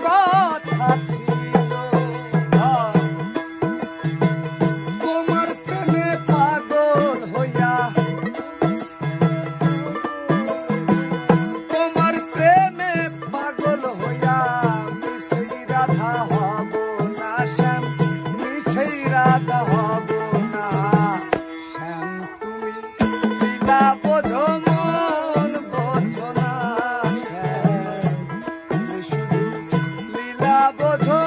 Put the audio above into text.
কথা ছিল তোমার প্রেমে পাগল হইয়া তোমার প্রেমে পাগল হইয়া মিছেই রাধা হব না শ্যাম মিছেই রাধা হব না শ্যাম তুমি লীলা বোঝো মন বোঝো না শ্যাম তুমি শুধু লীলা বোঝো